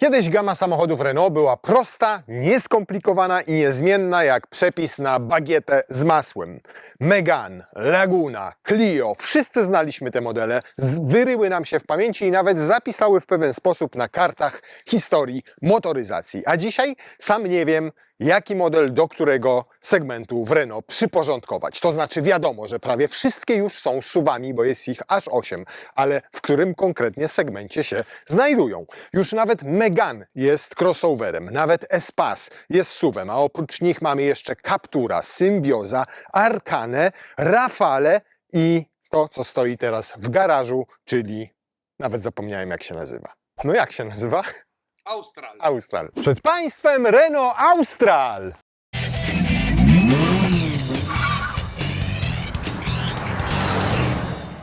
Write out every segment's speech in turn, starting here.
Kiedyś gama samochodów Renault była prosta, nieskomplikowana i niezmienna jak przepis na bagietę z masłem. Megane, Laguna, Clio, wszyscy znaliśmy te modele, wyryły nam się w pamięci i nawet zapisały w pewien sposób na kartach historii motoryzacji. A dzisiaj sam nie wiem, jaki model do którego segmentu w Renault przyporządkować. To znaczy wiadomo, że prawie wszystkie już są SUV-ami, bo jest ich aż 8, ale w którym konkretnie segmencie się znajdują. Już nawet Megane jest crossoverem, nawet Espace jest SUV-em, a oprócz nich mamy jeszcze Captura, Symbioza, Arkane, Rafale i to, co stoi teraz w garażu, czyli nawet zapomniałem, jak się nazywa. No jak się nazywa? Austral. Austral. Przed Państwem Renault Austral!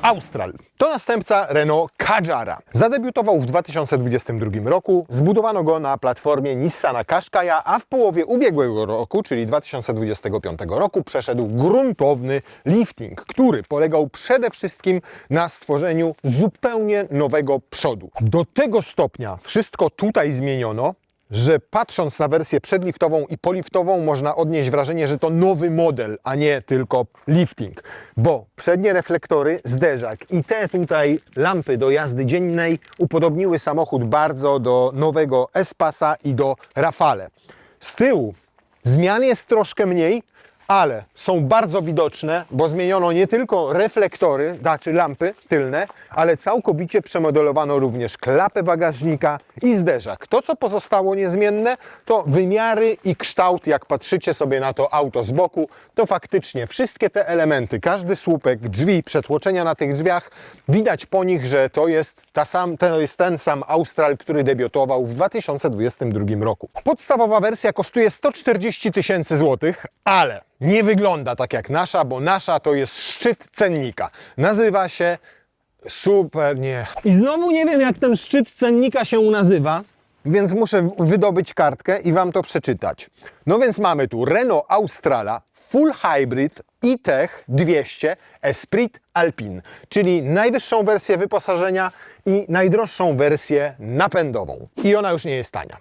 Austral to następca Renault Kadżara. Zadebiutował w 2022 roku, zbudowano go na platformie Nissana Qashqai'a, a w połowie ubiegłego roku, czyli 2025 roku, przeszedł gruntowny lifting, który polegał przede wszystkim na stworzeniu zupełnie nowego przodu. Do tego stopnia wszystko tutaj zmieniono, że patrząc na wersję przedliftową i poliftową można odnieść wrażenie, że to nowy model, a nie tylko lifting. Bo przednie reflektory, zderzak i te tutaj lampy do jazdy dziennej upodobniły samochód bardzo do nowego Espasa i do Rafale. Z tyłu zmian jest troszkę mniej, ale są bardzo widoczne, bo zmieniono nie tylko reflektory, znaczy lampy tylne, ale całkowicie przemodelowano również klapę bagażnika i zderzak. To, co pozostało niezmienne, to wymiary i kształt. Jak patrzycie sobie na to auto z boku, to faktycznie wszystkie te elementy, każdy słupek, drzwi, przetłoczenia na tych drzwiach, widać po nich, że to jest ten sam Austral, który debiutował w 2022 roku. Podstawowa wersja kosztuje 140 000 złotych, ale nie wygląda tak jak nasza, bo nasza to jest szczyt cennika. Nazywa się I znowu nie wiem, jak ten szczyt cennika się nazywa, więc muszę wydobyć kartkę i Wam to przeczytać. No więc mamy tu Renault Australa Full Hybrid e-Tech 200 Esprit Alpine, czyli najwyższą wersję wyposażenia i najdroższą wersję napędową. I ona już nie jest tania.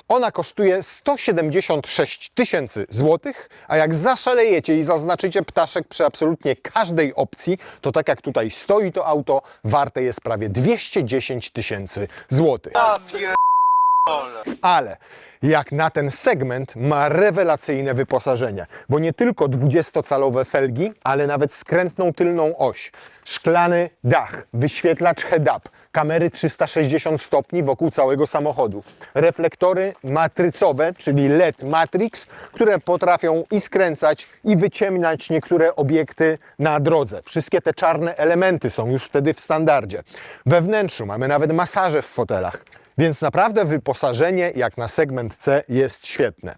Ona kosztuje 176 000 złotych, a jak zaszalejecie i zaznaczycie ptaszek przy absolutnie każdej opcji, to tak jak tutaj stoi to auto, warte jest prawie 210 000 złotych. Ale jak na ten segment ma rewelacyjne wyposażenie, bo nie tylko 20-calowe felgi, ale nawet skrętną tylną oś, szklany dach, wyświetlacz head-up, kamery 360 stopni wokół całego samochodu, reflektory matrycowe, czyli LED Matrix, które potrafią i skręcać, i wyciemniać niektóre obiekty na drodze. Wszystkie te czarne elementy są już wtedy w standardzie. We wnętrzu mamy nawet masaże w fotelach. Więc naprawdę wyposażenie jak na segment C jest świetne.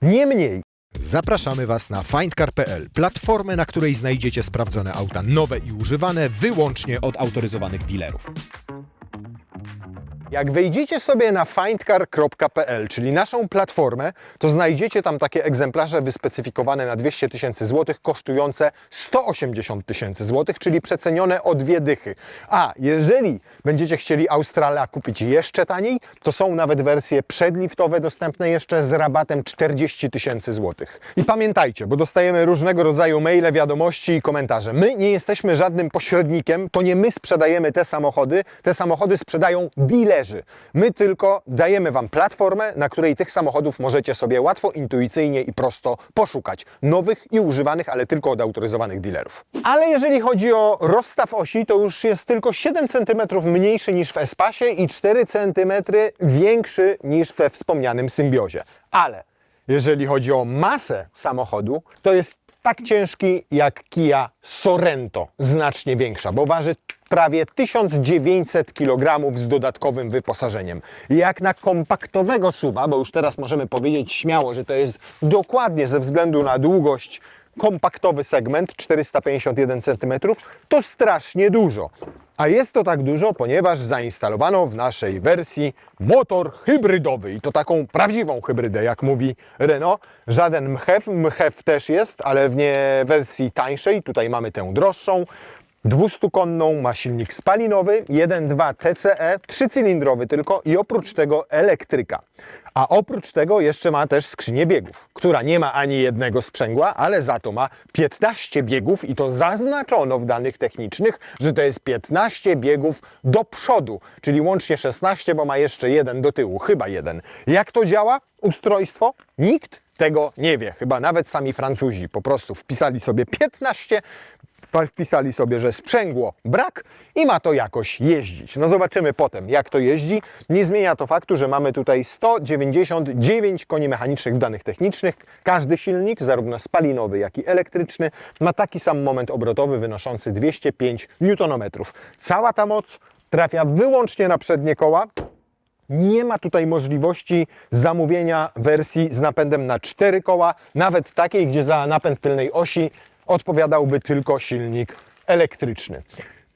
Niemniej Zapraszamy Was na findcar.pl, platformę, na której znajdziecie sprawdzone auta nowe i używane wyłącznie od autoryzowanych dealerów. jak wejdziecie sobie na findcar.pl, czyli naszą platformę, to znajdziecie tam takie egzemplarze wyspecyfikowane na 200 000 złotych, kosztujące 180 000 złotych, czyli przecenione o 2 dychy. A jeżeli będziecie chcieli Australa kupić jeszcze taniej, to są nawet wersje przedliftowe dostępne jeszcze z rabatem 40 000 złotych. I pamiętajcie, bo dostajemy różnego rodzaju maile, wiadomości i komentarze. My nie jesteśmy żadnym pośrednikiem, to nie my sprzedajemy te samochody sprzedają dealerzy. My tylko dajemy Wam platformę, na której tych samochodów możecie sobie łatwo, intuicyjnie i prosto poszukać. Nowych i używanych, ale tylko od autoryzowanych dealerów. Ale jeżeli chodzi o rozstaw osi, to już jest tylko 7 cm mniejszy niż w Espacie i 4 cm większy niż we wspomnianym Symbiozie. Ale jeżeli chodzi o masę samochodu, to jest tak ciężki jak Kia Sorento, znacznie większa, bo waży prawie 1900 kg z dodatkowym wyposażeniem. Jak na kompaktowego SUV-a, bo już teraz możemy powiedzieć śmiało, że to jest dokładnie ze względu na długość kompaktowy segment 451 cm, to strasznie dużo. A jest to tak dużo, ponieważ zainstalowano w naszej wersji motor hybrydowy i to taką prawdziwą hybrydę, jak mówi Renault. Żaden MHEV, MHEV też jest, ale w wersji tańszej, tutaj mamy tę droższą. 200-konną, ma silnik spalinowy, 1.2 TCE, 3-cylindrowy tylko i oprócz tego elektryka. A oprócz tego jeszcze ma też skrzynię biegów, która nie ma ani jednego sprzęgła, ale za to ma 15 biegów i to zaznaczono w danych technicznych, że to jest 15 biegów do przodu, czyli łącznie 16, bo ma jeszcze jeden do tyłu, chyba jeden. Jak to działa? Ustrojstwo? Nikt tego nie wie. Chyba nawet sami Francuzi po prostu wpisali sobie 15, wpisali sobie, że sprzęgło brak i ma to jakoś jeździć. No zobaczymy potem, jak to jeździ. Nie zmienia to faktu, że mamy tutaj 199 koni mechanicznych w danych technicznych. Każdy silnik, zarówno spalinowy, jak i elektryczny, ma taki sam moment obrotowy wynoszący 205 Nm. Cała ta moc trafia wyłącznie na przednie koła. Nie ma tutaj możliwości zamówienia wersji z napędem na 4 koła, nawet takiej, gdzie za napęd tylnej osi odpowiadałby tylko silnik elektryczny.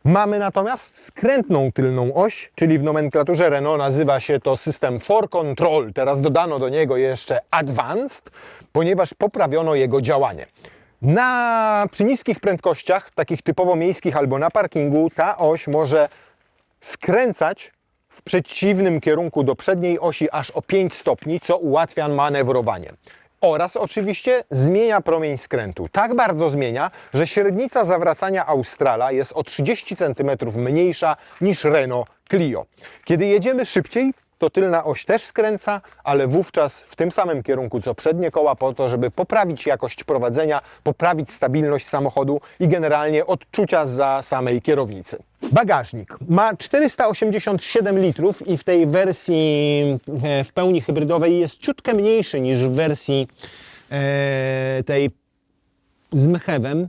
Mamy natomiast skrętną tylną oś, czyli w nomenklaturze Renault nazywa się to system 4Control. Teraz dodano do niego jeszcze Advanced, ponieważ poprawiono jego działanie. Przy niskich prędkościach, takich typowo miejskich albo na parkingu, ta oś może skręcać w przeciwnym kierunku do przedniej osi aż o 5 stopni, co ułatwia manewrowanie. Oraz oczywiście zmienia promień skrętu. Tak bardzo zmienia, że średnica zawracania Australa jest o 30 cm mniejsza niż Renault Clio. Kiedy jedziemy szybciej, to tylna oś też skręca, ale wówczas w tym samym kierunku co przednie koła, po to, żeby poprawić jakość prowadzenia, poprawić stabilność samochodu i generalnie odczucia za samej kierownicy. Bagażnik ma 487 litrów i w tej wersji w pełni hybrydowej jest ciutkę mniejszy niż w wersji tej z mchewem.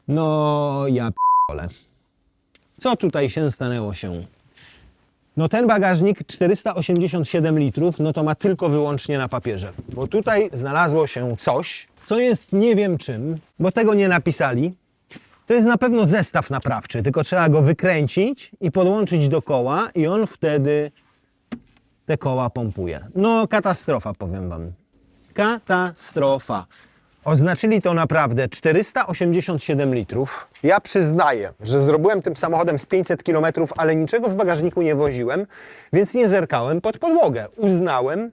No ja p***ole. Co tutaj się stanęło się? No ten bagażnik 487 litrów, no to ma tylko wyłącznie na papierze. Bo tutaj znalazło się coś, co jest nie wiem czym, bo tego nie napisali. To jest na pewno zestaw naprawczy, tylko trzeba go wykręcić i podłączyć do koła i on wtedy te koła pompuje. No katastrofa, powiem Wam. Katastrofa. Oznaczyli to naprawdę 487 litrów. Ja przyznaję, że zrobiłem tym samochodem z 500 km, ale niczego w bagażniku nie woziłem, więc nie zerkałem pod podłogę. Uznałem,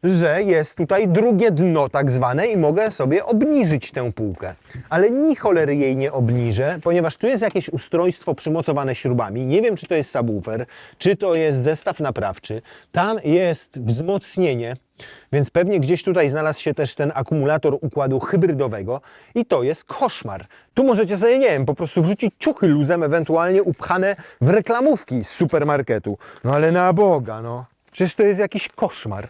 że jest tutaj drugie dno tak zwane i mogę sobie obniżyć tę półkę. Ale ni cholery jej nie obniżę, ponieważ tu jest jakieś ustrojstwo przymocowane śrubami. Nie wiem, czy to jest subwoofer, czy to jest zestaw naprawczy. Tam jest wzmocnienie, więc pewnie gdzieś tutaj znalazł się też ten akumulator układu hybrydowego i to jest koszmar. Tu możecie sobie, nie wiem, po prostu wrzucić ciuchy luzem, ewentualnie upchane w reklamówki z supermarketu. No ale na Boga, no. Przecież to jest jakiś koszmar.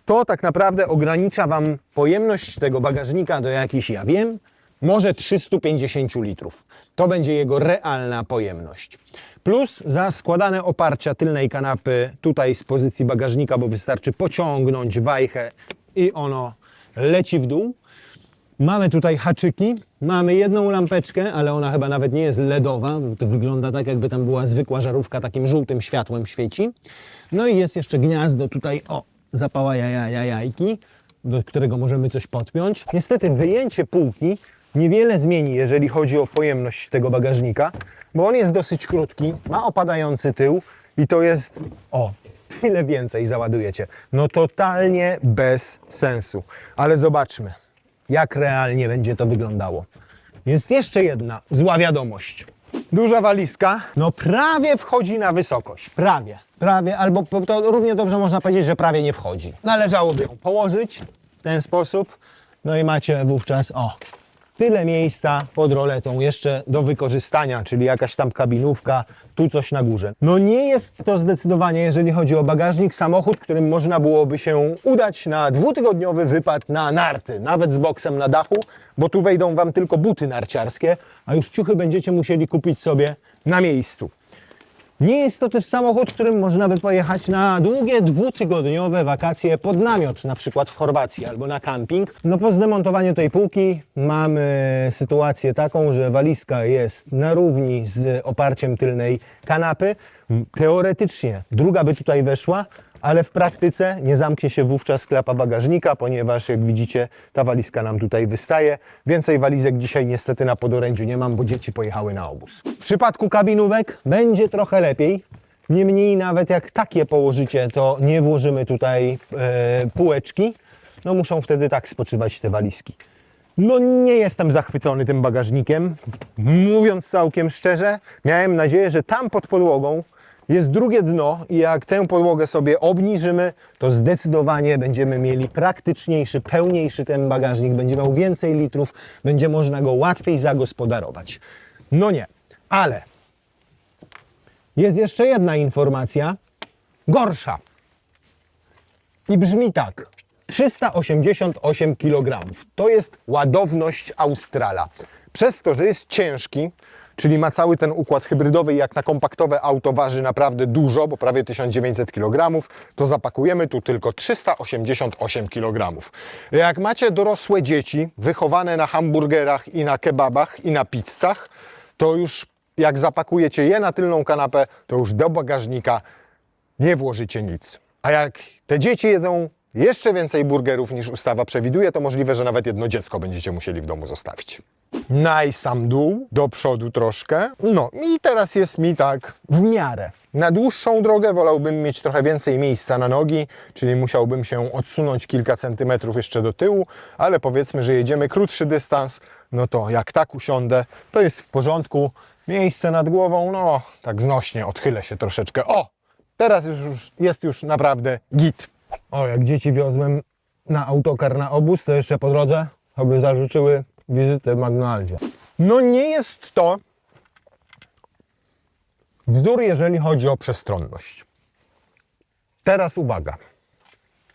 To tak naprawdę ogranicza Wam pojemność tego bagażnika do jakichś, ja wiem, może 350 litrów. To będzie jego realna pojemność. Plus za składane oparcia tylnej kanapy tutaj z pozycji bagażnika, bo wystarczy pociągnąć wajchę i ono leci w dół. Mamy tutaj haczyki, mamy jedną lampeczkę, ale ona chyba nawet nie jest LEDowa, to wygląda tak, jakby tam była zwykła żarówka, takim żółtym światłem świeci. No i jest jeszcze gniazdo tutaj, o, zapała jajki, do którego możemy coś podpiąć. Niestety wyjęcie półki niewiele zmieni, jeżeli chodzi o pojemność tego bagażnika, bo on jest dosyć krótki, ma opadający tył i to jest, o, tyle więcej załadujecie. No totalnie bez sensu. Ale zobaczmy, jak realnie będzie to wyglądało. Jest jeszcze jedna zła wiadomość. Duża walizka, no prawie wchodzi na wysokość, prawie, albo to równie dobrze można powiedzieć, że prawie nie wchodzi. Należałoby ją położyć w ten sposób, no i macie wówczas, o, tyle miejsca pod roletą jeszcze do wykorzystania, czyli jakaś tam kabinówka, tu coś na górze. No nie jest to zdecydowanie, jeżeli chodzi o bagażnik, samochód, którym można byłoby się udać na 2-tygodniowy wypad na narty, nawet z boksem na dachu, bo tu wejdą Wam tylko buty narciarskie, a już ciuchy będziecie musieli kupić sobie na miejscu. Nie jest to też samochód, którym można by pojechać na długie 2-tygodniowe wakacje pod namiot, na przykład w Chorwacji albo na camping. No po zdemontowaniu tej półki mamy sytuację taką, że walizka jest na równi z oparciem tylnej kanapy. Teoretycznie druga by tutaj weszła, ale w praktyce nie zamknie się wówczas klapa bagażnika, ponieważ jak widzicie ta walizka nam tutaj wystaje. Więcej walizek dzisiaj niestety na podorędziu nie mam, bo dzieci pojechały na obóz. W przypadku kabinówek będzie trochę lepiej. Niemniej nawet jak takie położycie, to nie włożymy tutaj półeczki. No muszą wtedy tak spoczywać te walizki. No nie jestem zachwycony tym bagażnikiem. Mówiąc całkiem szczerze, miałem nadzieję, że tam pod podłogą jest drugie dno i jak tę podłogę sobie obniżymy, to zdecydowanie będziemy mieli praktyczniejszy, pełniejszy ten bagażnik, będzie miał więcej litrów, będzie można go łatwiej zagospodarować. No nie, ale jest jeszcze jedna informacja, gorsza. I brzmi tak. 388 kg. To jest ładowność Australa. Przez to, że jest ciężki, czyli ma cały ten układ hybrydowy i jak na kompaktowe auto waży naprawdę dużo, bo prawie 1900 kg, to zapakujemy tu tylko 388 kg. Jak macie dorosłe dzieci, wychowane na hamburgerach i na kebabach i na pizzach, to już jak zapakujecie je na tylną kanapę, to już do bagażnika nie włożycie nic. A jak te dzieci jedzą jeszcze więcej burgerów niż ustawa przewiduje, to możliwe, że nawet jedno dziecko będziecie musieli w domu zostawić. Sam dół, do przodu troszkę. No i teraz jest mi tak w miarę. Na dłuższą drogę wolałbym mieć trochę więcej miejsca na nogi, czyli musiałbym się odsunąć kilka centymetrów jeszcze do tyłu, ale powiedzmy, że jedziemy krótszy dystans, no to jak tak usiądę, to jest w porządku. Miejsce nad głową, no tak znośnie, odchylę się troszeczkę. O! Teraz jest już naprawdę git. O, jak dzieci wiozłem na autokar na obóz, to jeszcze po drodze aby zażyczyły wizytę w McDonaldzie. No nie jest to wzór, jeżeli chodzi o przestronność. Teraz uwaga.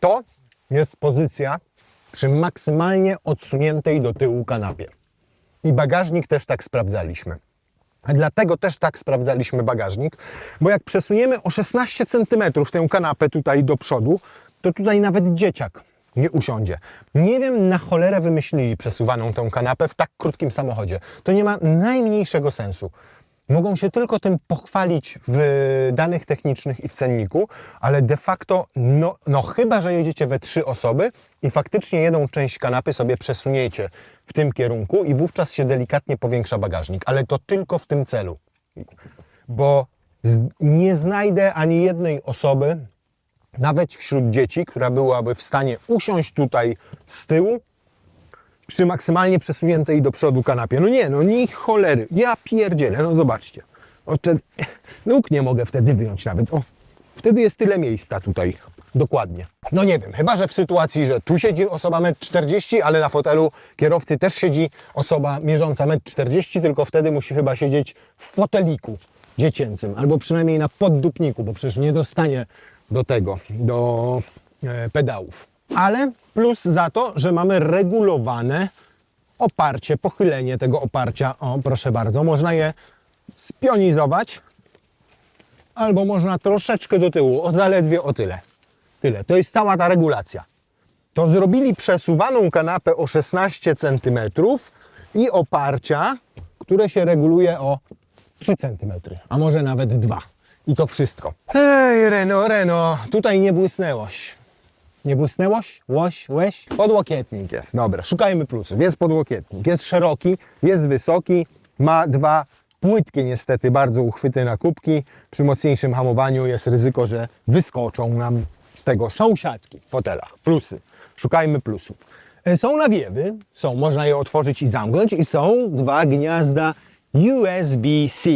To jest pozycja przy maksymalnie odsuniętej do tyłu kanapie. I bagażnik też tak sprawdzaliśmy. A dlatego też tak sprawdzaliśmy bagażnik, bo jak przesuniemy o 16 cm tę kanapę tutaj do przodu, to tutaj nawet dzieciak nie usiądzie. Nie wiem, na cholerę wymyślili przesuwaną tę kanapę w tak krótkim samochodzie. To nie ma najmniejszego sensu. Mogą się tylko tym pochwalić w danych technicznych i w cenniku, ale de facto, no chyba, że jedziecie we 3 osoby i faktycznie jedną część kanapy sobie przesuniecie w tym kierunku i wówczas się delikatnie powiększa bagażnik, ale to tylko w tym celu. Bo nie znajdę ani jednej osoby, nawet wśród dzieci, która byłaby w stanie usiąść tutaj z tyłu przy maksymalnie przesuniętej do przodu kanapie. No nie, no ni cholery. Ja pierdzielę, no zobaczcie. Nóg nie mogę wtedy wyjąć nawet. O, wtedy jest tyle miejsca tutaj. Dokładnie. No nie wiem, chyba że w sytuacji, że tu siedzi osoba 1,40 m, ale na fotelu kierowcy też siedzi osoba mierząca 1,40 m, tylko wtedy musi chyba siedzieć w foteliku dziecięcym, albo przynajmniej na poddupniku, bo przecież nie dostanie do tego, do pedałów. Ale plus za to, że mamy regulowane oparcie, pochylenie tego oparcia. O, proszę bardzo, można je spionizować, albo można troszeczkę do tyłu, o zaledwie o tyle. Tyle. To jest cała ta regulacja. To zrobili przesuwaną kanapę o 16 cm i oparcia, które się reguluje o 3 cm, a może nawet 2. I to wszystko. Hej, Reno, tutaj nie błysnęłoś. Nie błysnęłoś? Łeś? Podłokietnik jest. Dobra, szukajmy plusów. Jest podłokietnik, jest szeroki, jest wysoki, ma 2 płytkie niestety bardzo uchwyty na kubki. Przy mocniejszym hamowaniu jest ryzyko, że wyskoczą nam z tego sąsiadki w fotelach. Plusy. Szukajmy plusów. Są nawiewy, można je otworzyć i zamknąć i są 2 gniazda USB-C.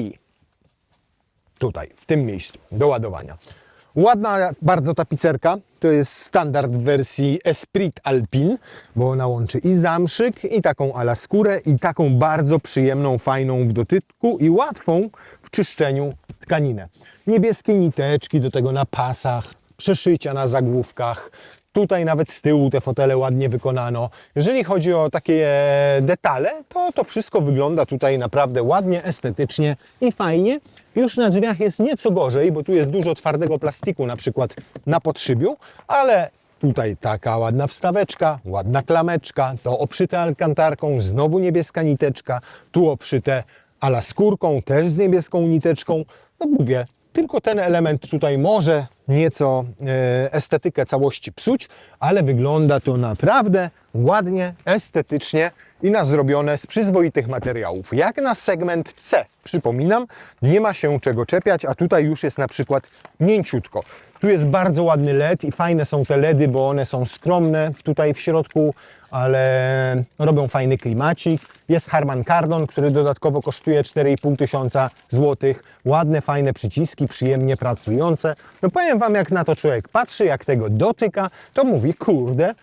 Tutaj, w tym miejscu, do ładowania. Ładna bardzo tapicerka, to jest standard w wersji Esprit Alpine, bo ona łączy i zamszyk, i taką ala skórę, i taką bardzo przyjemną, fajną w dotyku i łatwą w czyszczeniu tkaninę. Niebieskie niteczki do tego na pasach, przeszycia na zagłówkach. Tutaj nawet z tyłu te fotele ładnie wykonano. Jeżeli chodzi o takie detale, to wszystko wygląda tutaj naprawdę ładnie, estetycznie i fajnie. Już na drzwiach jest nieco gorzej, bo tu jest dużo twardego plastiku, na przykład na podszybiu, ale tutaj taka ładna wstaweczka, ładna klameczka, to obszyte alkantarką, znowu niebieska niteczka, tu obszyte ala skórką, też z niebieską niteczką. No mówię, Tylko ten element tutaj może nieco estetykę całości psuć, ale wygląda to naprawdę ładnie, estetycznie i na zrobione z przyzwoitych materiałów. Jak na segment C, przypominam, nie ma się czego czepiać, a tutaj już jest na przykład mięciutko. Tu jest bardzo ładny LED i fajne są te LEDy, bo one są skromne tutaj w środku, ale robią fajny klimacik. Jest Harman Kardon, który dodatkowo kosztuje 4,5 tysiąca złotych. Ładne, fajne przyciski, przyjemnie pracujące. No powiem Wam, jak na to człowiek patrzy, jak tego dotyka, to mówi, kurde,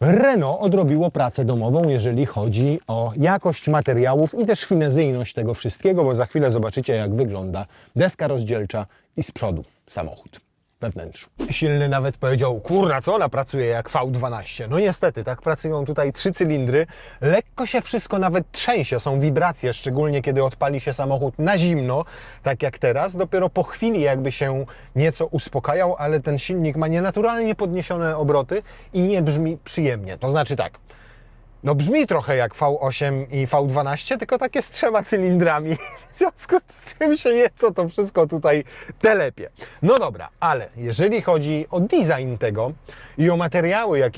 Renault odrobiło pracę domową, jeżeli chodzi o jakość materiałów i też finezyjność tego wszystkiego, bo za chwilę zobaczycie, jak wygląda deska rozdzielcza i z przodu samochód we wnętrzu. Silny nawet powiedział, kurna, co ona pracuje jak V12. No niestety, tak pracują tutaj 3 cylindry. Lekko się wszystko nawet trzęsie, są wibracje, szczególnie kiedy odpali się samochód na zimno, tak jak teraz. Dopiero po chwili jakby się nieco uspokajał, ale ten silnik ma nienaturalnie podniesione obroty i nie brzmi przyjemnie. To znaczy tak, no brzmi trochę jak V8 i V12, tylko takie z 3 cylindrami, w związku z czym się nieco to wszystko tutaj telepie. No dobra, ale jeżeli chodzi o design tego i o materiały,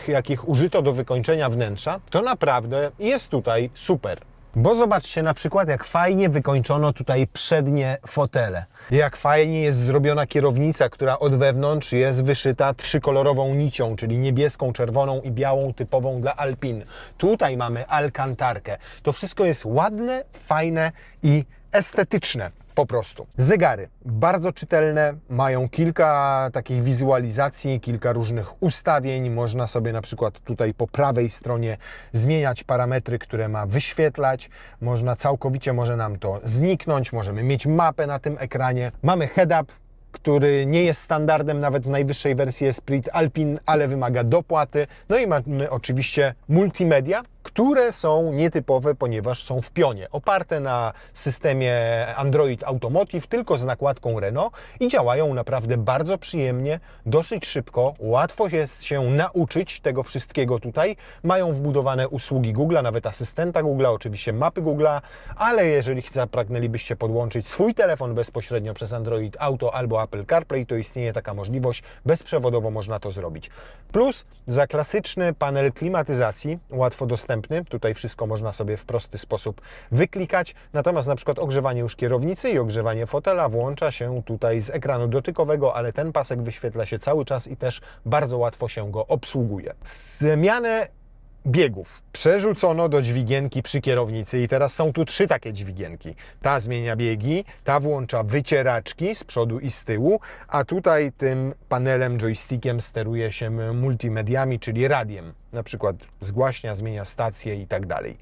jakich użyto do wykończenia wnętrza, to naprawdę jest tutaj super. Bo zobaczcie na przykład, jak fajnie wykończono tutaj przednie fotele. Jak fajnie jest zrobiona kierownica, która od wewnątrz jest wyszyta trzykolorową nicią, czyli niebieską, czerwoną i białą, typową dla Alpin. Tutaj mamy alkantarkę. To wszystko jest ładne, fajne i estetyczne. Po prostu. Zegary bardzo czytelne, mają kilka takich wizualizacji, kilka różnych ustawień. Można sobie na przykład tutaj po prawej stronie zmieniać parametry, które ma wyświetlać. Można całkowicie, może nam to zniknąć, możemy mieć mapę na tym ekranie. Mamy head-up, który nie jest standardem nawet w najwyższej wersji Esprit Alpin, ale wymaga dopłaty. No i mamy oczywiście multimedia, które są nietypowe, ponieważ są w pionie, oparte na systemie Android Automotive, tylko z nakładką Renault i działają naprawdę bardzo przyjemnie, dosyć szybko, łatwo jest się nauczyć tego wszystkiego tutaj. Mają wbudowane usługi Google'a, nawet asystenta Google'a, oczywiście mapy Google'a, ale jeżeli zapragnęlibyście podłączyć swój telefon bezpośrednio przez Android Auto albo Apple CarPlay, to istnieje taka możliwość, bezprzewodowo można to zrobić. Plus za klasyczny panel klimatyzacji, łatwo dostępny. Tutaj wszystko można sobie w prosty sposób wyklikać. Natomiast na przykład ogrzewanie już kierownicy i ogrzewanie fotela włącza się tutaj z ekranu dotykowego, ale ten pasek wyświetla się cały czas i też bardzo łatwo się go obsługuje. Zmianę biegów przerzucono do dźwigienki przy kierownicy i teraz są tu 3 takie dźwigienki. Ta zmienia biegi, ta włącza wycieraczki z przodu i z tyłu, a tutaj tym panelem, joystickiem steruje się multimediami, czyli radiem. Na przykład zgłaśnia, zmienia stację i tak dalej.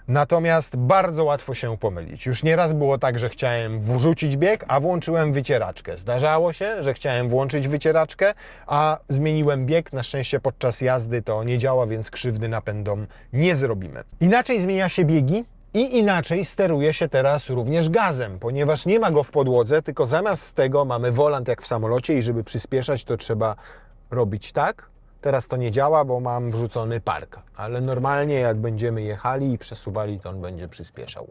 Natomiast bardzo łatwo się pomylić. Już nieraz było tak, że chciałem wrzucić bieg, a włączyłem wycieraczkę. Zdarzało się, że chciałem włączyć wycieraczkę, a zmieniłem bieg. Na szczęście podczas jazdy to nie działa, więc krzywdy napędom nie zrobimy. Inaczej zmienia się biegi i inaczej steruje się teraz również gazem, ponieważ nie ma go w podłodze, tylko zamiast tego mamy wolant jak w samolocie i żeby przyspieszać, to trzeba robić tak. Teraz to nie działa, bo mam wrzucony park, ale normalnie jak będziemy jechali i przesuwali, to on będzie przyspieszał.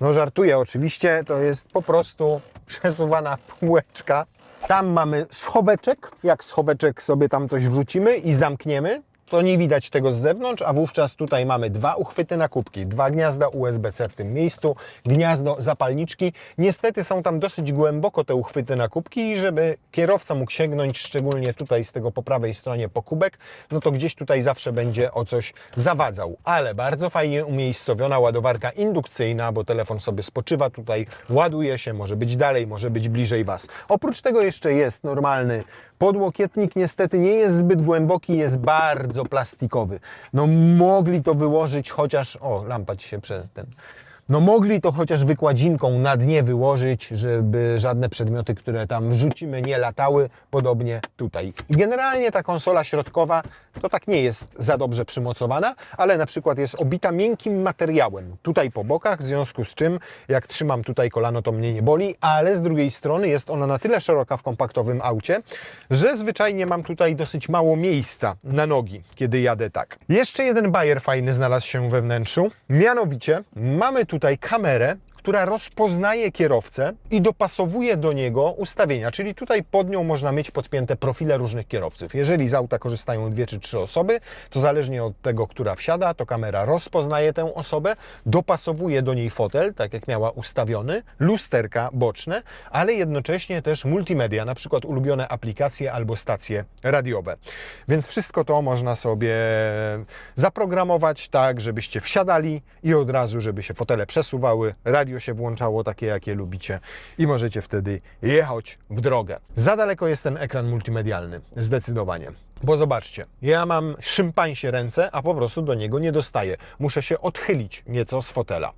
No żartuję oczywiście, to jest po prostu przesuwana półeczka. Tam mamy schoweczek, jak schoweczek sobie tam coś wrzucimy i zamkniemy, to nie widać tego z zewnątrz, a wówczas tutaj mamy 2 uchwyty na kubki, 2 gniazda USB-C w tym miejscu, gniazdo zapalniczki. Niestety są tam dosyć głęboko te uchwyty na kubki i żeby kierowca mógł sięgnąć, szczególnie tutaj z tego po prawej stronie po kubek, no to gdzieś tutaj zawsze będzie o coś zawadzał. Ale bardzo fajnie umiejscowiona ładowarka indukcyjna, bo telefon sobie spoczywa tutaj, ładuje się, może być dalej, może być bliżej Was. Oprócz tego jeszcze jest normalny podłokietnik, niestety nie jest zbyt głęboki, jest bardzo plastikowy. No mogli to wyłożyć chociaż... O, lampa ci się No mogli to chociaż wykładzinką na dnie wyłożyć, żeby żadne przedmioty, które tam wrzucimy, nie latały. Podobnie tutaj. I generalnie ta konsola środkowa to tak nie jest za dobrze przymocowana, ale na przykład jest obita miękkim materiałem tutaj po bokach, w związku z czym jak trzymam tutaj kolano, to mnie nie boli, ale z drugiej strony jest ona na tyle szeroka w kompaktowym aucie, że zwyczajnie mam tutaj dosyć mało miejsca na nogi, kiedy jadę tak. Jeszcze jeden bajer fajny znalazł się we wnętrzu, mianowicie mamy tutaj kamerę, która rozpoznaje kierowcę i dopasowuje do niego ustawienia, czyli tutaj pod nią można mieć podpięte profile różnych kierowców. Jeżeli z auta korzystają 2 czy 3 osoby, to zależnie od tego, która wsiada, to kamera rozpoznaje tę osobę, dopasowuje do niej fotel, tak jak miała ustawiony, lusterka boczne, ale jednocześnie też multimedia, na przykład ulubione aplikacje albo stacje radiowe. Więc wszystko to można sobie zaprogramować tak, żebyście wsiadali i od razu, żeby się fotele przesuwały, radio się włączało takie, jakie lubicie i możecie wtedy jechać w drogę. Za daleko jest ten ekran multimedialny, zdecydowanie. Bo zobaczcie, ja mam szympansie ręce, a po prostu do niego nie dostaję. Muszę się odchylić nieco z fotela.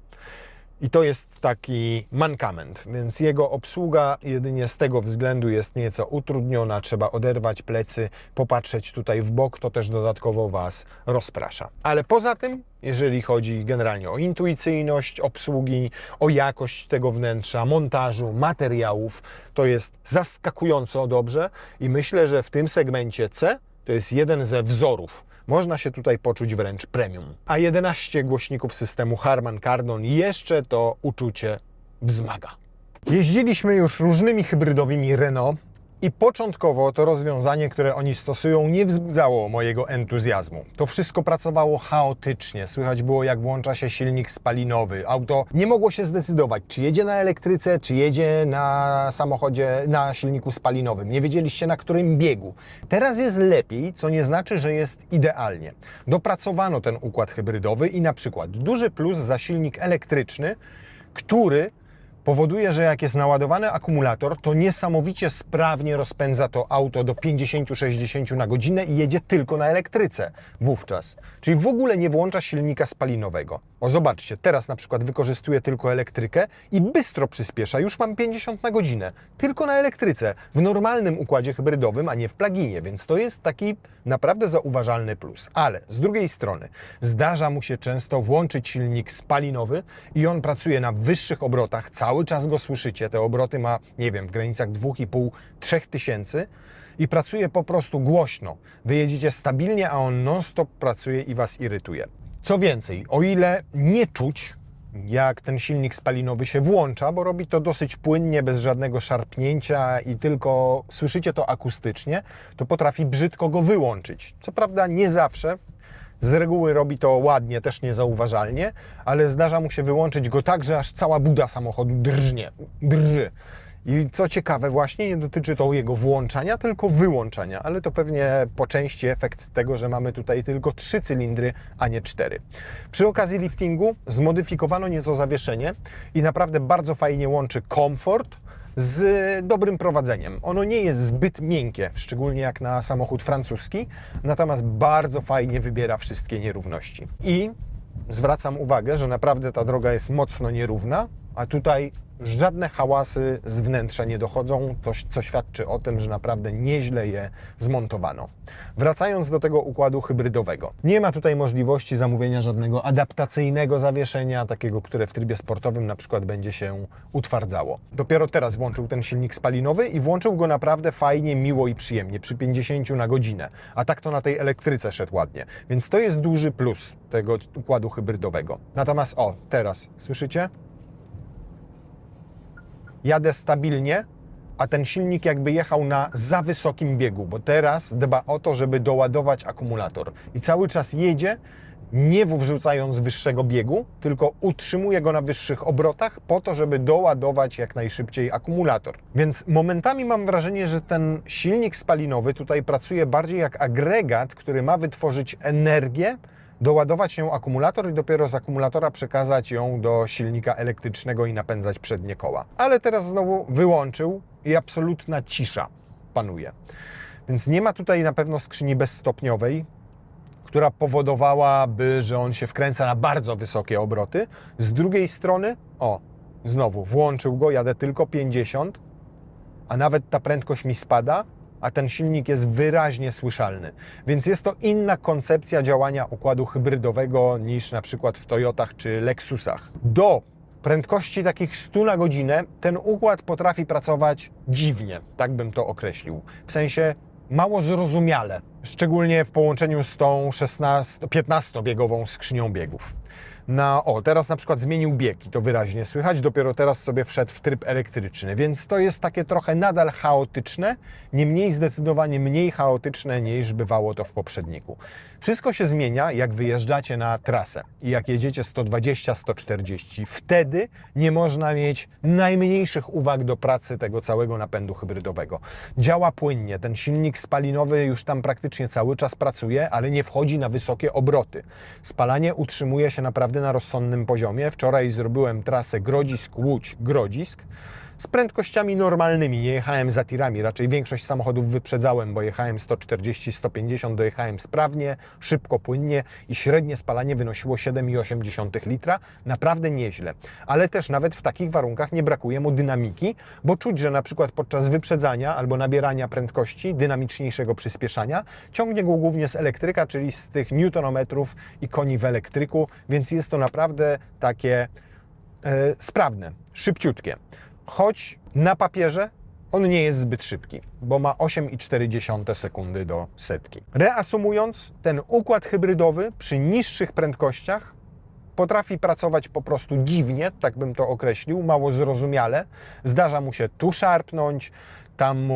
I to jest taki mankament, więc jego obsługa jedynie z tego względu jest nieco utrudniona. Trzeba oderwać plecy, popatrzeć tutaj w bok, to też dodatkowo Was rozprasza. Ale poza tym, jeżeli chodzi generalnie o intuicyjność obsługi, o jakość tego wnętrza, montażu, materiałów, to jest zaskakująco dobrze i myślę, że w tym segmencie C to jest jeden ze wzorów. Można się tutaj poczuć wręcz premium. A 11 głośników systemu Harman Kardon jeszcze to uczucie wzmaga. Jeździliśmy już różnymi hybrydowymi Renault i początkowo to rozwiązanie, które oni stosują, nie wzbudzało mojego entuzjazmu. To wszystko pracowało chaotycznie. Słychać było, jak włącza się silnik spalinowy. Auto nie mogło się zdecydować, czy jedzie na elektryce, czy jedzie na samochodzie, na silniku spalinowym. Nie wiedzieliście, na którym biegu. Teraz jest lepiej, co nie znaczy, że jest idealnie. Dopracowano ten układ hybrydowy i na przykład duży plus za silnik elektryczny, który powoduje, że jak jest naładowany akumulator, to niesamowicie sprawnie rozpędza to auto do 50-60 na godzinę i jedzie tylko na elektryce wówczas. Czyli w ogóle nie włącza silnika spalinowego. O, zobaczcie, teraz na przykład wykorzystuję tylko elektrykę i bystro przyspiesza, już mam 50 na godzinę. Tylko na elektryce, w normalnym układzie hybrydowym, a nie w pluginie, więc to jest taki naprawdę zauważalny plus. Ale z drugiej strony zdarza mu się często włączyć silnik spalinowy i on pracuje na wyższych obrotach, cały czas go słyszycie, te obroty ma, nie wiem, w granicach 2,5-3 tysięcy i pracuje po prostu głośno. Wy jedziecie stabilnie, a on non-stop pracuje i Was irytuje. Co więcej, o ile nie czuć, jak ten silnik spalinowy się włącza, bo robi to dosyć płynnie, bez żadnego szarpnięcia i tylko słyszycie to akustycznie, to potrafi brzydko go wyłączyć. Co prawda nie zawsze, z reguły robi to ładnie, też niezauważalnie, ale zdarza mu się wyłączyć go tak, że aż cała buda samochodu drży. I co ciekawe, właśnie nie dotyczy to jego włączania, tylko wyłączania, ale to pewnie po części efekt tego, że mamy tutaj tylko 3 cylindry, a nie 4. Przy okazji liftingu zmodyfikowano nieco zawieszenie i naprawdę bardzo fajnie łączy komfort z dobrym prowadzeniem. Ono nie jest zbyt miękkie, szczególnie jak na samochód francuski, natomiast bardzo fajnie wybiera wszystkie nierówności. I zwracam uwagę, że naprawdę ta droga jest mocno nierówna, a tutaj żadne hałasy z wnętrza nie dochodzą, to co świadczy o tym, że naprawdę nieźle je zmontowano. Wracając do tego układu hybrydowego. Nie ma tutaj możliwości zamówienia żadnego adaptacyjnego zawieszenia, takiego, które w trybie sportowym na przykład będzie się utwardzało. Dopiero teraz włączył ten silnik spalinowy i włączył go naprawdę fajnie, miło i przyjemnie, przy 50 na godzinę. A tak to na tej elektryce szedł ładnie. Więc to jest duży plus tego układu hybrydowego. Natomiast teraz, słyszycie? Jadę stabilnie, a ten silnik jakby jechał na za wysokim biegu, bo teraz dba o to, żeby doładować akumulator. I cały czas jedzie, nie wrzucając wyższego biegu, tylko utrzymuje go na wyższych obrotach po to, żeby doładować jak najszybciej akumulator. Więc momentami mam wrażenie, że ten silnik spalinowy tutaj pracuje bardziej jak agregat, który ma wytworzyć energię, doładować ją akumulator i dopiero z akumulatora przekazać ją do silnika elektrycznego i napędzać przednie koła. Ale teraz znowu wyłączył i absolutna cisza panuje. Więc nie ma tutaj na pewno skrzyni bezstopniowej, która powodowałaby, że on się wkręca na bardzo wysokie obroty. Z drugiej strony, znowu włączył go, jadę tylko 50, a nawet ta prędkość mi spada, a ten silnik jest wyraźnie słyszalny. Więc jest to inna koncepcja działania układu hybrydowego niż na przykład w Toyotach czy Lexusach. Do prędkości takich 100 na godzinę ten układ potrafi pracować dziwnie, tak bym to określił. W sensie mało zrozumiale, szczególnie w połączeniu z tą 15-biegową skrzynią biegów. Teraz na przykład zmienił bieg i to wyraźnie słychać, dopiero teraz sobie wszedł w tryb elektryczny, więc to jest takie trochę nadal chaotyczne, niemniej zdecydowanie mniej chaotyczne niż bywało to w poprzedniku. Wszystko się zmienia, jak wyjeżdżacie na trasę i jak jedziecie 120-140. Wtedy nie można mieć najmniejszych uwag do pracy tego całego napędu hybrydowego. Działa płynnie, ten silnik spalinowy już tam praktycznie cały czas pracuje, ale nie wchodzi na wysokie obroty. Spalanie utrzymuje się naprawdę na rozsądnym poziomie. Wczoraj zrobiłem trasę Grodzisk-Łódź-Grodzisk z prędkościami normalnymi. Nie jechałem za tirami, raczej większość samochodów wyprzedzałem, bo jechałem 140-150, dojechałem sprawnie, szybko, płynnie i średnie spalanie wynosiło 7,8 litra. Naprawdę nieźle. Ale też nawet w takich warunkach nie brakuje mu dynamiki, bo czuć, że na przykład podczas wyprzedzania albo nabierania prędkości, dynamiczniejszego przyspieszania, ciągnie go głównie z elektryka, czyli z tych newtonometrów i koni w elektryku, więc jest to naprawdę takie sprawne, szybciutkie. Choć na papierze on nie jest zbyt szybki, bo ma 8,4 sekundy do setki. Reasumując, ten układ hybrydowy przy niższych prędkościach potrafi pracować po prostu dziwnie, tak bym to określił, mało zrozumiale. Zdarza mu się tu szarpnąć, tam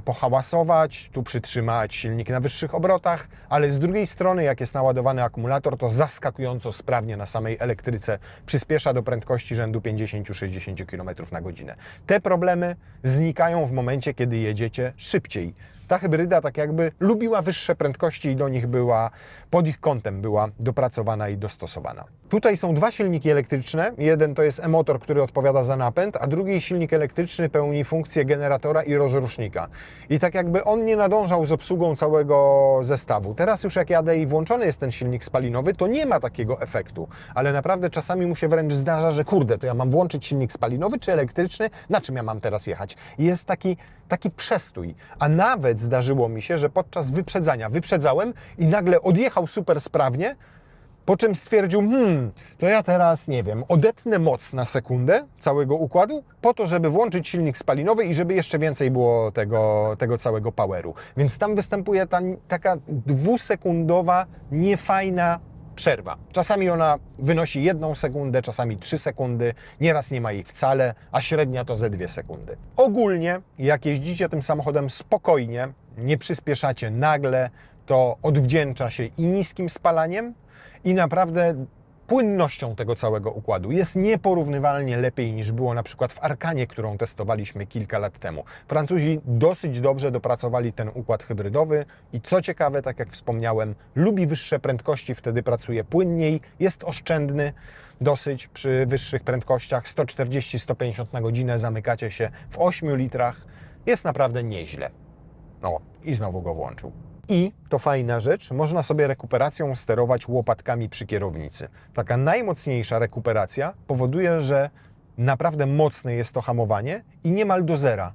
pohałasować, tu przytrzymać silnik na wyższych obrotach, ale z drugiej strony, jak jest naładowany akumulator, to zaskakująco sprawnie na samej elektryce przyspiesza do prędkości rzędu 50-60 km na godzinę. Te problemy znikają w momencie, kiedy jedziecie szybciej. Ta hybryda tak jakby lubiła wyższe prędkości i do nich pod ich kątem była dopracowana i dostosowana. Tutaj są dwa silniki elektryczne. Jeden to jest e-motor, który odpowiada za napęd, a drugi silnik elektryczny pełni funkcję generatora i rozrusznika. I tak jakby on nie nadążał z obsługą całego zestawu. Teraz już jak jadę i włączony jest ten silnik spalinowy, to nie ma takiego efektu. Ale naprawdę czasami mu się wręcz zdarza, że kurde, to ja mam włączyć silnik spalinowy czy elektryczny? Na czym ja mam teraz jechać? I jest taki przestój. A nawet zdarzyło mi się, że podczas wyprzedzałem i nagle odjechał super sprawnie, po czym stwierdził, to ja teraz, nie wiem, odetnę moc na sekundę całego układu po to, żeby włączyć silnik spalinowy i żeby jeszcze więcej było tego całego poweru. Więc tam występuje taka dwusekundowa, niefajna przerwa. Czasami ona wynosi 1 sekundę, czasami 3 sekundy, nieraz nie ma jej wcale, a średnia to ze 2 sekundy. Ogólnie, jak jeździcie tym samochodem spokojnie, nie przyspieszacie nagle, to odwdzięcza się i niskim spalaniem, i naprawdę płynnością tego całego układu. Jest nieporównywalnie lepiej niż było na przykład w Arkanie, którą testowaliśmy kilka lat temu. Francuzi dosyć dobrze dopracowali ten układ hybrydowy i co ciekawe, tak jak wspomniałem, lubi wyższe prędkości, wtedy pracuje płynniej, jest oszczędny dosyć przy wyższych prędkościach. 140-150 na godzinę zamykacie się w 8 litrach. Jest naprawdę nieźle. I znowu go włączył. I, to fajna rzecz, można sobie rekuperacją sterować łopatkami przy kierownicy. Taka najmocniejsza rekuperacja powoduje, że naprawdę mocne jest to hamowanie i niemal do zera.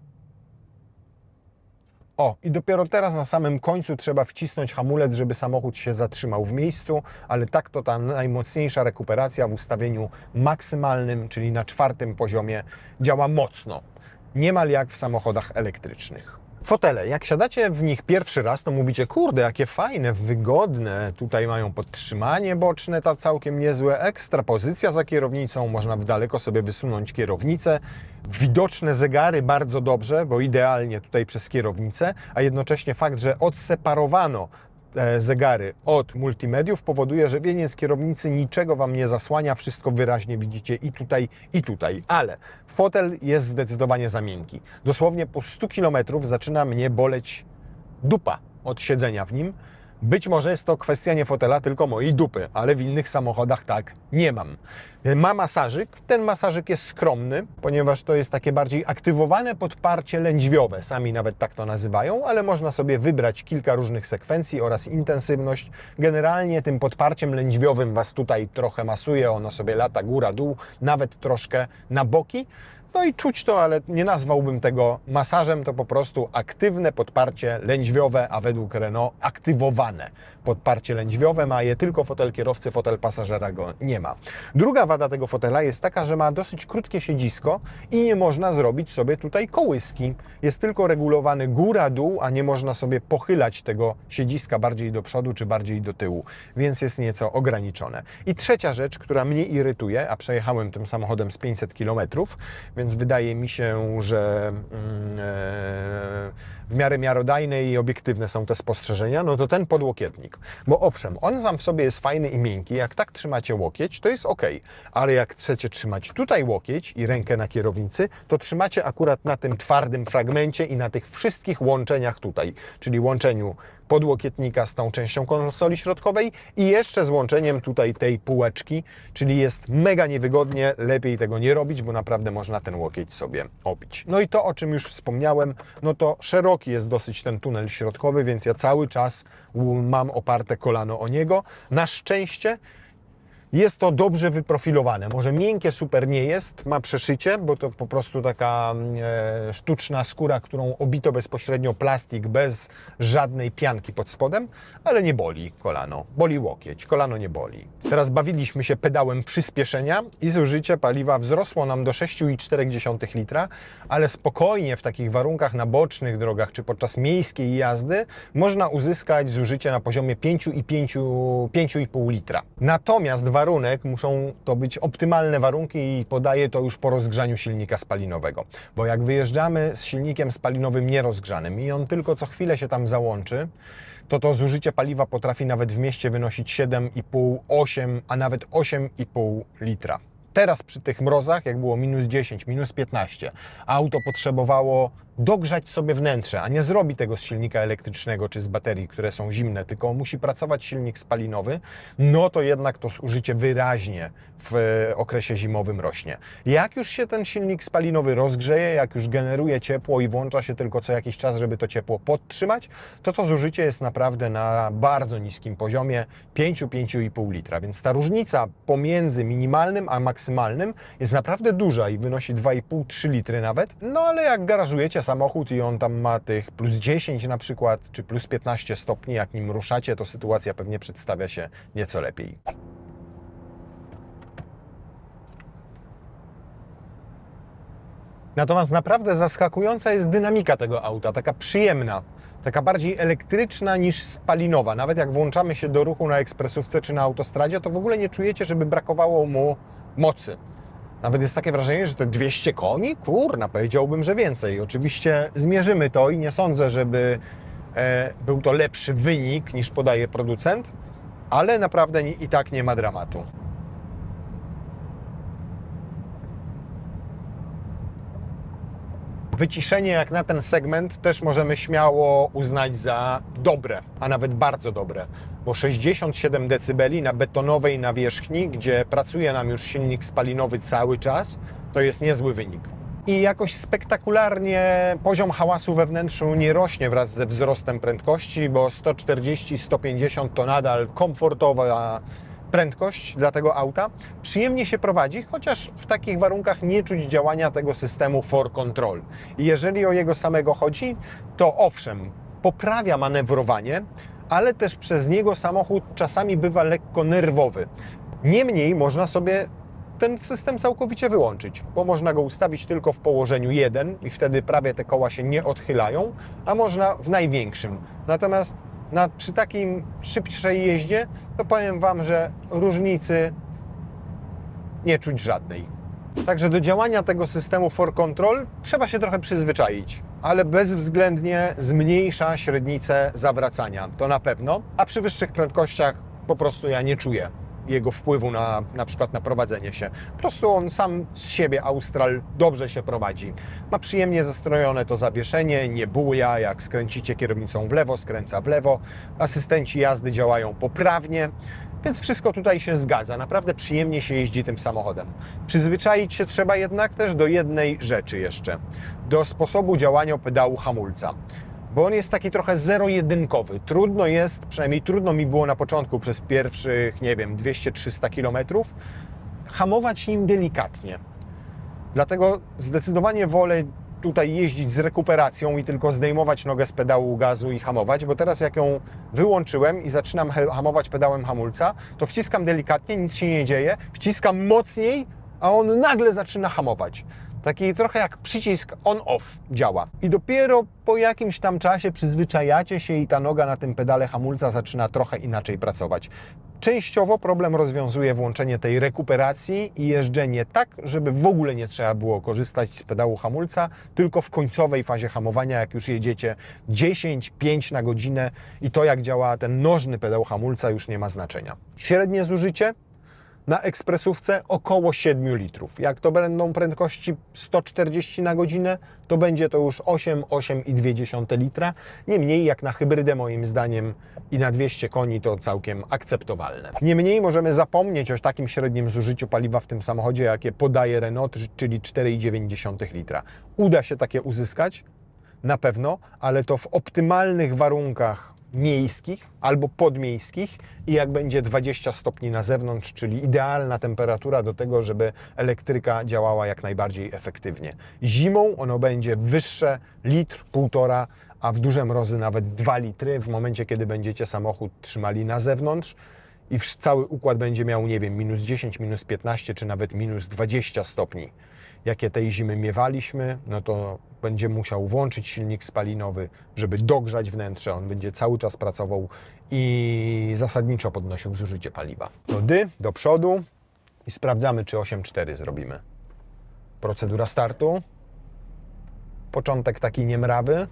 I dopiero teraz na samym końcu trzeba wcisnąć hamulec, żeby samochód się zatrzymał w miejscu, ale tak to ta najmocniejsza rekuperacja w ustawieniu maksymalnym, czyli na 4. poziomie, działa mocno. Niemal jak w samochodach elektrycznych. Fotele, jak siadacie w nich pierwszy raz, to mówicie, kurde, jakie fajne, wygodne, tutaj mają podtrzymanie boczne, ta całkiem niezłe, ekstra pozycja za kierownicą, można w daleko sobie wysunąć kierownicę, widoczne zegary bardzo dobrze, bo idealnie tutaj przez kierownicę, a jednocześnie fakt, że odseparowano zegary od multimediów powoduje, że wieniec kierownicy niczego Wam nie zasłania, wszystko wyraźnie widzicie i tutaj, ale fotel jest zdecydowanie za miękki. Dosłownie po 100 km zaczyna mnie boleć dupa od siedzenia w nim. Być może jest to kwestia nie fotela, tylko mojej dupy, ale w innych samochodach tak nie mam. Ma masażyk. Ten masażyk jest skromny, ponieważ to jest takie bardziej aktywowane podparcie lędźwiowe. Sami nawet tak to nazywają, ale można sobie wybrać kilka różnych sekwencji oraz intensywność. Generalnie tym podparciem lędźwiowym Was tutaj trochę masuje. Ono sobie lata góra-dół, nawet troszkę na boki. No i czuć to, ale nie nazwałbym tego masażem, to po prostu aktywne podparcie lędźwiowe, a według Renault aktywowane podparcie lędźwiowe. Ma je tylko fotel kierowcy, fotel pasażera go nie ma. Druga wada tego fotela jest taka, że ma dosyć krótkie siedzisko i nie można zrobić sobie tutaj kołyski. Jest tylko regulowany góra-dół, a nie można sobie pochylać tego siedziska bardziej do przodu czy bardziej do tyłu, więc jest nieco ograniczone. I trzecia rzecz, która mnie irytuje, a przejechałem tym samochodem z 500 km, więc wydaje mi się, że w miarę miarodajne i obiektywne są te spostrzeżenia, no to ten podłokietnik. Bo owszem, on sam w sobie jest fajny i miękki, jak tak trzymacie łokieć, to jest ok, ale jak chcecie trzymać tutaj łokieć i rękę na kierownicy, to trzymacie akurat na tym twardym fragmencie i na tych wszystkich łączeniach tutaj, czyli łączeniu podłokietnika z tą częścią konsoli środkowej i jeszcze z łączeniem tutaj tej półeczki, czyli jest mega niewygodnie, lepiej tego nie robić, bo naprawdę można ten łokieć sobie obić. No i to, o czym już wspomniałem, no to szeroki jest dosyć ten tunel środkowy, więc ja cały czas mam oparte kolano o niego. Na szczęście jest to dobrze wyprofilowane. Może miękkie super nie jest, ma przeszycie, bo to po prostu taka sztuczna skóra, którą obito bezpośrednio plastik, bez żadnej pianki pod spodem, ale nie boli kolano, boli łokieć, kolano nie boli. Teraz bawiliśmy się pedałem przyspieszenia i zużycie paliwa wzrosło nam do 6,4 litra, ale spokojnie w takich warunkach na bocznych drogach czy podczas miejskiej jazdy można uzyskać zużycie na poziomie 5,5 litra. Natomiast warunek, muszą to być optymalne warunki i podaję to już po rozgrzaniu silnika spalinowego. Bo jak wyjeżdżamy z silnikiem spalinowym nierozgrzanym i on tylko co chwilę się tam załączy, to zużycie paliwa potrafi nawet w mieście wynosić 7,5, 8, a nawet 8,5 litra. Teraz przy tych mrozach, jak było minus 10, minus 15, auto potrzebowało dogrzać sobie wnętrze, a nie zrobi tego z silnika elektrycznego czy z baterii, które są zimne, tylko musi pracować silnik spalinowy, no to jednak to zużycie wyraźnie w okresie zimowym rośnie. Jak już się ten silnik spalinowy rozgrzeje, jak już generuje ciepło i włącza się tylko co jakiś czas, żeby to ciepło podtrzymać, to zużycie jest naprawdę na bardzo niskim poziomie 5-5,5 litra, więc ta różnica pomiędzy minimalnym a maksymalnym jest naprawdę duża i wynosi 2,5-3 litry nawet, no ale jak garażujecie samochód i on tam ma tych plus 10 na przykład, czy plus 15 stopni, jak nim ruszacie, to sytuacja pewnie przedstawia się nieco lepiej. Natomiast naprawdę zaskakująca jest dynamika tego auta, taka przyjemna, taka bardziej elektryczna niż spalinowa. Nawet jak włączamy się do ruchu na ekspresówce czy na autostradzie, to w ogóle nie czujecie, żeby brakowało mu mocy. Nawet jest takie wrażenie, że te 200 koni? Kurna, powiedziałbym, że więcej. Oczywiście zmierzymy to i nie sądzę, żeby był to lepszy wynik niż podaje producent, ale naprawdę i tak nie ma dramatu. Wyciszenie jak na ten segment też możemy śmiało uznać za dobre, a nawet bardzo dobre, bo 67 dB na betonowej nawierzchni, gdzie pracuje nam już silnik spalinowy cały czas, to jest niezły wynik. I jakoś spektakularnie poziom hałasu we wnętrzu nie rośnie wraz ze wzrostem prędkości, bo 140-150 to nadal komfortowa prędkość dla tego auta. Przyjemnie się prowadzi, chociaż w takich warunkach nie czuć działania tego systemu For Control. I jeżeli o jego samego chodzi, to owszem, poprawia manewrowanie, ale też przez niego samochód czasami bywa lekko nerwowy. Niemniej można sobie ten system całkowicie wyłączyć, bo można go ustawić tylko w położeniu 1 i wtedy prawie te koła się nie odchylają, a można w największym. Natomiast przy takim szybszej jeździe, to powiem Wam, że różnicy nie czuć żadnej. Także do działania tego systemu For Control trzeba się trochę przyzwyczaić, ale bezwzględnie zmniejsza średnicę zawracania, to na pewno, a przy wyższych prędkościach po prostu ja nie czuję jego wpływu na przykład na prowadzenie się. Po prostu on sam z siebie, Austral, dobrze się prowadzi. Ma przyjemnie zestrojone to zawieszenie, nie buja, jak skręcicie kierownicą w lewo, skręca w lewo. Asystenci jazdy działają poprawnie, więc wszystko tutaj się zgadza. Naprawdę przyjemnie się jeździ tym samochodem. Przyzwyczaić się trzeba jednak też do jednej rzeczy jeszcze. Do sposobu działania pedału hamulca. Bo on jest taki trochę zero-jedynkowy. Trudno jest, przynajmniej trudno mi było na początku przez pierwszych, nie wiem, 200-300 km, hamować nim delikatnie. Dlatego zdecydowanie wolę tutaj jeździć z rekuperacją i tylko zdejmować nogę z pedału gazu i hamować, bo teraz jak ją wyłączyłem i zaczynam hamować pedałem hamulca, to wciskam delikatnie, nic się nie dzieje, wciskam mocniej, a on nagle zaczyna hamować. Taki trochę jak przycisk on-off działa. I dopiero po jakimś tam czasie przyzwyczajacie się i ta noga na tym pedale hamulca zaczyna trochę inaczej pracować. Częściowo problem rozwiązuje włączenie tej rekuperacji i jeżdżenie tak, żeby w ogóle nie trzeba było korzystać z pedału hamulca, tylko w końcowej fazie hamowania, jak już jedziecie 10-5 na godzinę i to, jak działa ten nożny pedał hamulca, już nie ma znaczenia. Średnie zużycie na ekspresówce około 7 litrów. Jak to będą prędkości 140 na godzinę, to będzie to już 8,2 litra. Niemniej jak na hybrydę moim zdaniem i na 200 koni to całkiem akceptowalne. Niemniej możemy zapomnieć o takim średnim zużyciu paliwa w tym samochodzie, jakie podaje Renault, czyli 4,9 litra. Uda się takie uzyskać, na pewno, ale to w optymalnych warunkach miejskich albo podmiejskich i jak będzie 20 stopni na zewnątrz, czyli idealna temperatura do tego, żeby elektryka działała jak najbardziej efektywnie. Zimą ono będzie wyższe, litr, półtora, a w duże mrozy nawet 2 litry w momencie, kiedy będziecie samochód trzymali na zewnątrz i cały układ będzie miał, nie wiem, minus 10, minus 15 czy nawet minus 20 stopni. Jakie tej zimy miewaliśmy, no to będzie musiał włączyć silnik spalinowy, żeby dogrzać wnętrze. On będzie cały czas pracował i zasadniczo podnosił zużycie paliwa. Lody do przodu i sprawdzamy, czy 8.4 zrobimy. Procedura startu. Początek taki niemrawy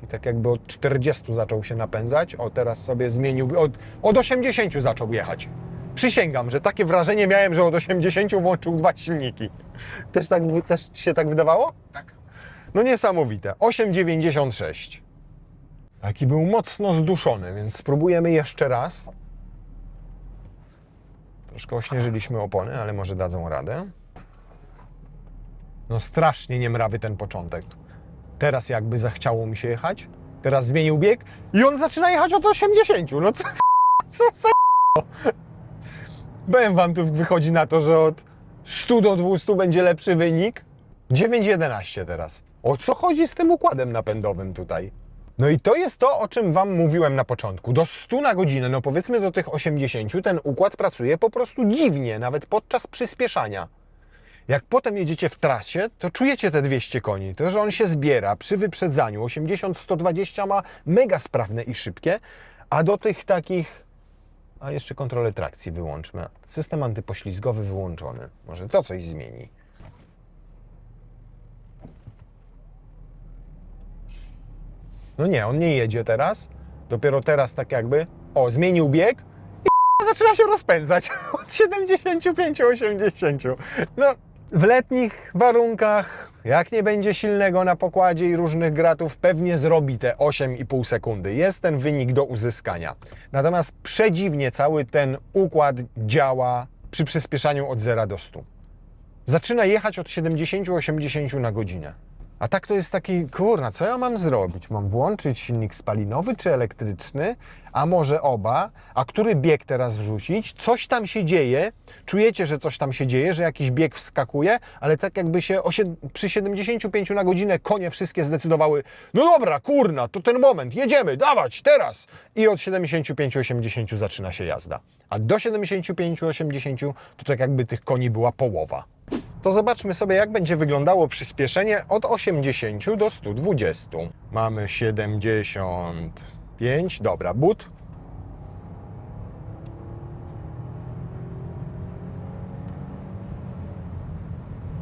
i tak jakby od 40 zaczął się napędzać. O, teraz sobie zmienił, od 80 zaczął jechać. Przysięgam, że takie wrażenie miałem, że od 80 włączył 2 silniki. Też się tak wydawało? Tak. No niesamowite. 8,96. Taki był mocno zduszony, więc spróbujemy jeszcze raz. Troszkę ośnieżyliśmy opony, ale może dadzą radę. No strasznie niemrawy ten początek. Teraz jakby zachciało mi się jechać. Teraz zmienił bieg i on zaczyna jechać od 80. No co za... Powiem wam, tu wychodzi na to, że od 100 do 200 będzie lepszy wynik. 9,11 teraz. O co chodzi z tym układem napędowym tutaj? No i to jest to, o czym wam mówiłem na początku. Do 100 na godzinę, no powiedzmy do tych 80, ten układ pracuje po prostu dziwnie, nawet podczas przyspieszania. Jak potem jedziecie w trasie, to czujecie te 200 koni. To, że on się zbiera przy wyprzedzaniu. 80-120 ma mega sprawne i szybkie, a do tych takich... A jeszcze kontrolę trakcji wyłączmy. System antypoślizgowy wyłączony. Może to coś zmieni. No nie, on nie jedzie teraz. Dopiero teraz tak jakby... O, zmienił bieg i zaczyna się rozpędzać od 75-80. No, w letnich warunkach, jak nie będzie silnego na pokładzie i różnych gratów, pewnie zrobi te 8,5 sekundy. Jest ten wynik do uzyskania. Natomiast przedziwnie cały ten układ działa przy przyspieszaniu od 0 do 100. Zaczyna jechać od 70-80 na godzinę. A tak to jest taki, kurna, co ja mam zrobić? Mam włączyć silnik spalinowy czy elektryczny? A może oba? A który bieg teraz wrzucić? Coś tam się dzieje. Czujecie, że coś tam się dzieje, że jakiś bieg wskakuje, ale tak jakby się przy 75 na godzinę konie wszystkie zdecydowawały, no dobra, kurna, to ten moment, jedziemy, dawać, teraz! I od 75-80 zaczyna się jazda. A do 75-80 to tak jakby tych koni była połowa. To zobaczmy sobie, jak będzie wyglądało przyspieszenie od 80 do 120. Mamy 75. Dobra, but.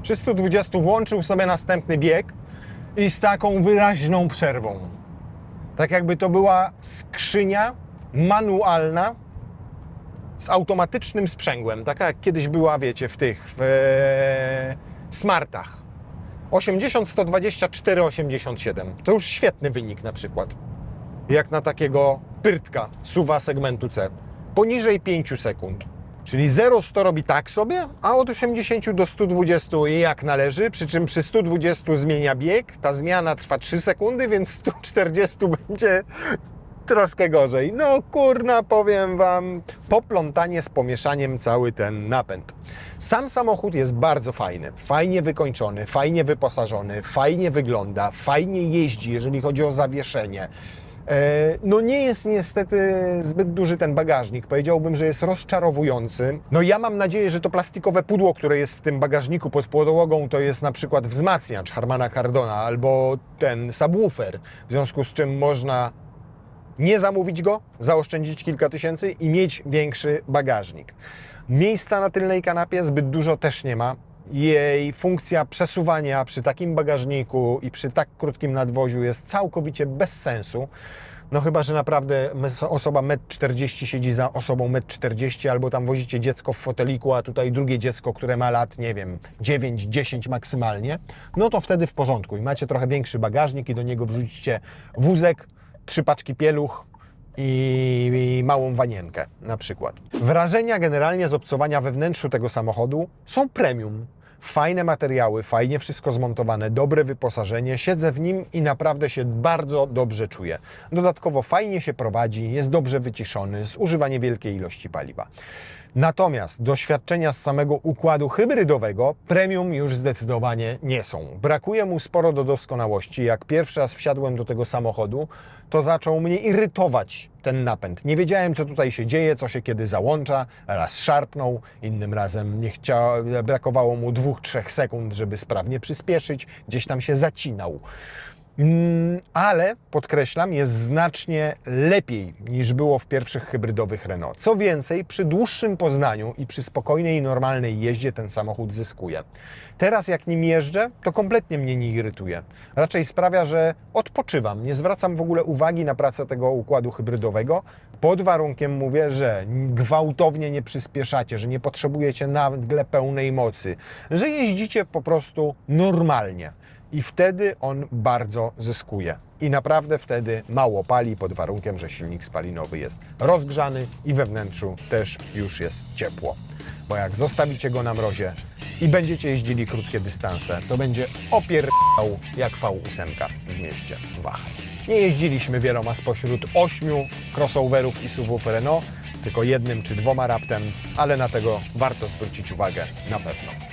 Przy 120 włączył sobie następny bieg i z taką wyraźną przerwą. Tak jakby to była skrzynia manualna z automatycznym sprzęgłem, taka jak kiedyś była, wiecie, w smartach. 80, 124, 87. To już świetny wynik na przykład. Jak na takiego pyrtka SUV-a segmentu C. Poniżej 5 sekund. Czyli 0-100 robi tak sobie, a od 80 do 120 jak należy, przy czym przy 120 zmienia bieg. Ta zmiana trwa 3 sekundy, więc 140 będzie troszkę gorzej. No kurna, powiem Wam, poplątanie z pomieszaniem cały ten napęd. Sam samochód jest bardzo fajny, fajnie wykończony, fajnie wyposażony, fajnie wygląda, fajnie jeździ, jeżeli chodzi o zawieszenie. No nie jest niestety zbyt duży ten bagażnik. Powiedziałbym, że jest rozczarowujący. No ja mam nadzieję, że to plastikowe pudło, które jest w tym bagażniku pod podłogą, to jest na przykład wzmacniacz Harmana Kardona albo ten subwoofer, w związku z czym można nie zamówić go, zaoszczędzić kilka tysięcy i mieć większy bagażnik. Miejsca na tylnej kanapie zbyt dużo też nie ma. Jej funkcja przesuwania przy takim bagażniku i przy tak krótkim nadwoziu jest całkowicie bez sensu. No chyba, że naprawdę osoba 1,40 m siedzi za osobą 1,40 m, albo tam wozicie dziecko w foteliku, a tutaj drugie dziecko, które ma lat, nie wiem, 9-10 maksymalnie, no to wtedy w porządku i macie trochę większy bagażnik i do niego wrzucicie wózek, 3 paczki pieluch i małą wanienkę na przykład. Wrażenia generalnie z obcowania we wnętrzu tego samochodu są premium. Fajne materiały, fajnie wszystko zmontowane, dobre wyposażenie, siedzę w nim i naprawdę się bardzo dobrze czuję. Dodatkowo fajnie się prowadzi, jest dobrze wyciszony, zużywa niewielkiej ilości paliwa. Natomiast doświadczenia z samego układu hybrydowego premium już zdecydowanie nie są. Brakuje mu sporo do doskonałości. Jak pierwszy raz wsiadłem do tego samochodu, to zaczął mnie irytować ten napęd. Nie wiedziałem, co tutaj się dzieje, co się kiedy załącza. Raz szarpnął, innym razem brakowało mu 2-3 sekund, żeby sprawnie przyspieszyć. Gdzieś tam się zacinał. Ale, podkreślam, jest znacznie lepiej niż było w pierwszych hybrydowych Renault. Co więcej, przy dłuższym poznaniu i przy spokojnej, normalnej jeździe ten samochód zyskuje. Teraz jak nim jeżdżę, to kompletnie mnie nie irytuje. Raczej sprawia, że odpoczywam. Nie zwracam w ogóle uwagi na pracę tego układu hybrydowego. Pod warunkiem mówię, że gwałtownie nie przyspieszacie, że nie potrzebujecie nagle pełnej mocy, że jeździcie po prostu normalnie. I wtedy on bardzo zyskuje. I naprawdę wtedy mało pali pod warunkiem, że silnik spalinowy jest rozgrzany i we wnętrzu też już jest ciepło. Bo jak zostawicie go na mrozie i będziecie jeździli krótkie dystanse, to będzie opierdał jak V8 w mieście Wachau. Nie jeździliśmy wieloma spośród 8 crossoverów i SUV-ów Renault, tylko jednym czy 2 raptem, ale na tego warto zwrócić uwagę na pewno.